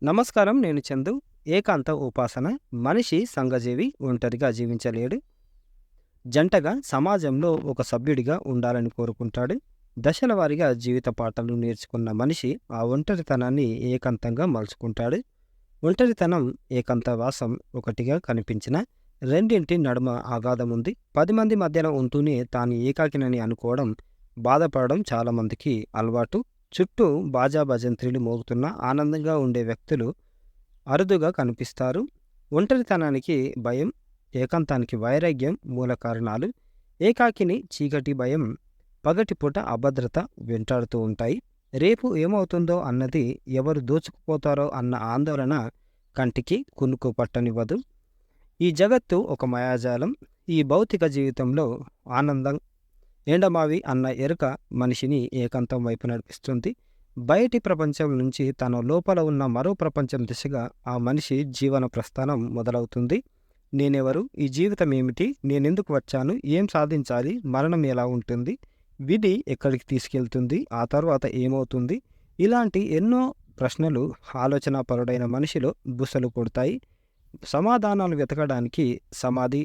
నమస్కారం. నేను చందు. ఏకాంత ఉపాసన. మనిషి సంఘజీవి, ఒంటరిగా జీవించలేడు. జంటగా, సమాజంలో ఒక సభ్యుడిగా ఉండాలని కోరుకుంటాడు. దశల వారీగా జీవిత పాఠాలు నేర్చుకున్న మనిషి ఆ ఒంటరితనాన్ని ఏకాంతంగా మలుచుకుంటాడు. ఒంటరితనం, ఏకాంతవాసం ఒకటిగా కనిపించిన రెండింటి నడుమ అగాధముంది. 10 మంది మధ్యన ఉంటూనే తాను ఏకాకినని అనుకోవడం, బాధపడడం చాలామందికి అలవాటు. చుట్టూ బాజా భజంత్రీలు మోగుతున్నా ఆనందంగా ఉండే వ్యక్తులు అరుదుగా కనిపిస్తారు. ఒంటరితనానికి భయం, ఏకాంతానికి వైరాగ్యం మూల కారణాలు. ఏకాకిని చీకటి భయం, పగటిపూట అభద్రత వెంటాడుతూ ఉంటాయి. రేపు ఏమవుతుందో అన్నది, ఎవరు దోచుకుపోతారో అన్న ఆందోళన కంటికి కునుకు పట్టనివ్వదు. ఈ జగత్తు ఒక మాయాజాలం. ఈ భౌతిక జీవితంలో ఆనందం ఎండమావి అన్న ఎరుక మనిషిని ఏకాంతం వైపు నడిపిస్తుంది. బయటి ప్రపంచం నుంచి తన లోపల ఉన్న మరో ప్రపంచం దిశగా ఆ మనిషి జీవన ప్రస్థానం మొదలవుతుంది. నేనెవరు? ఈ జీవితం ఏమిటి? నేనెందుకు వచ్చాను? ఏం సాధించాలి? మరణం ఎలా ఉంటుంది? విధి ఎక్కడికి తీసుకెళ్తుంది? ఆ తర్వాత ఏమవుతుంది? ఇలాంటి ఎన్నో ప్రశ్నలు ఆలోచనాపరుడైన మనిషిలో బుసలు కొడతాయి. సమాధానాలు వెతకడానికి సమాధి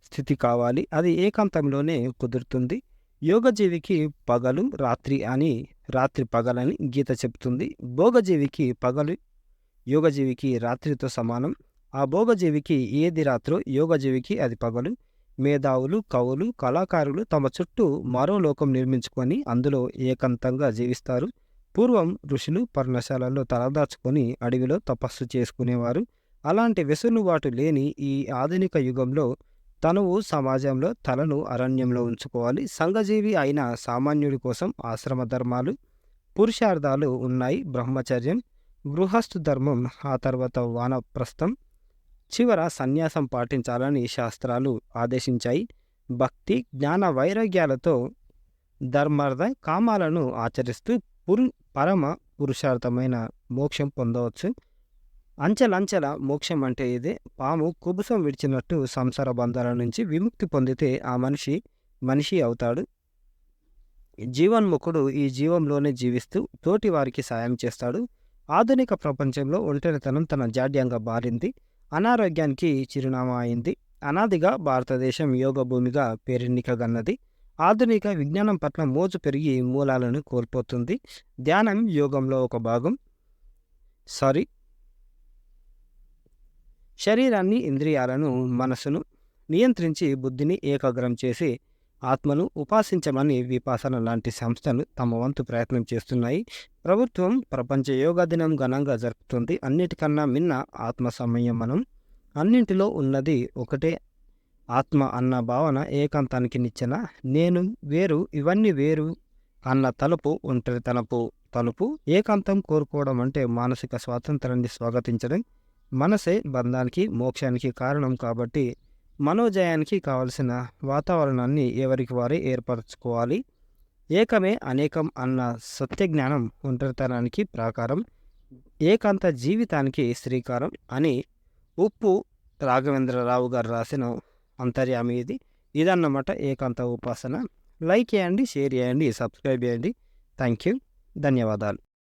స్థితి కావాలి. అది ఏకాంతంలోనే కుదురుతుంది. యోగజీవికి పగలు రాత్రి అని, రాత్రి పగలని గీత చెబుతుంది. భోగజీవికి పగలు యోగజీవికి రాత్రితో సమానం. ఆ భోగజీవికి ఏది రాత్రో యోగజీవికి అది పగలు. మేధావులు, కవులు, కళాకారులు తమ చుట్టూ మరో లోకం నిర్మించుకొని అందులో ఏకాంతంగా జీవిస్తారు. పూర్వం ఋషులు పర్ణశాలల్లో తలదాచుకొని అడవిలో తపస్సు చేసుకునేవారు. అలాంటి వెసులుబాటు లేని ఈ ఆధునిక యుగంలో తనువు సమాజంలో, తలను అరణ్యంలో ఉంచుకోవాలి. సంఘజీవి అయిన సామాన్యుడి కోసం ఆశ్రమ ధర్మాలు, పురుషార్థాలు ఉన్నాయి. బ్రహ్మచర్యం, గృహస్థు ధర్మం, ఆ తర్వాత వానప్రస్థం, చివర సన్యాసం పాటించాలని శాస్త్రాలు ఆదేశించాయి. భక్తి, జ్ఞాన వైరాగ్యాలతో ధర్మార్థ కామాలను ఆచరిస్తూ పరమ పురుషార్థమైన మోక్షం పొందవచ్చు. అంచెలంచెల మోక్షం అంటే ఇదే. పాము కుబుసం విడిచినట్టు సంసార బంధాల నుంచి విముక్తి పొందితే ఆ మనిషి అవుతాడు. జీవన్ముఖుడు ఈ జీవంలోనే జీవిస్తూ తోటి వారికి సాయం చేస్తాడు. ఆధునిక ప్రపంచంలో ఒంటరితనం తన జాడ్యంగా మారింది. అనారోగ్యానికి చిరునామా అయింది. అనాదిగా భారతదేశం యోగ భూమిగా పేరెన్నికగన్నది. ఆధునిక విజ్ఞానం పట్ల మోజు పెరిగి మూలాలను కోల్పోతుంది. ధ్యానం యోగంలో ఒక భాగం. శరీరాన్ని, ఇంద్రియాలను, మనసును నియంత్రించి బుద్ధిని ఏకాగ్రం చేసి ఆత్మను ఉపాసించమని విపాసన లాంటి సంస్థలు తమ వంతు ప్రయత్నం చేస్తున్నాయి. ప్రభుత్వం ప్రపంచ యోగా దినం ఘనంగా జరుపుతుంది. అన్నిటికన్నా మిన్న ఆత్మ సంయమనం. అన్నింటిలో ఉన్నది ఒకటే ఆత్మ అన్న భావన ఏకాంతానికి నిచ్చెన. నేను వేరు, ఇవన్నీ వేరు అన్న తలుపు ఒంటరితనపు తలుపు. ఏకాంతం కోరుకోవడం అంటే మానసిక స్వాతంత్రాన్ని స్వాగతించడం. మనసే బంధానికి, మోక్షానికి కారణం కాబట్టి మనోజయానికి కావలసిన వాతావరణాన్ని ఎవరికి వారే ఏర్పరచుకోవాలి. ఏకమే అనేకం అన్న సత్యజ్ఞానం ఒంటరితనానికి ప్రాకారం, ఏకాంత జీవితానికి శ్రీకారం అని ఉప్పు రాఘవేంద్రరావు గారు రాసిన అంతర్యామి ఇది. ఇదన్నమాట ఏకాంత ఉపాసన. లైక్ చేయండి, షేర్ చేయండి, సబ్స్క్రైబ్ చేయండి. Thank you. ధన్యవాదాలు.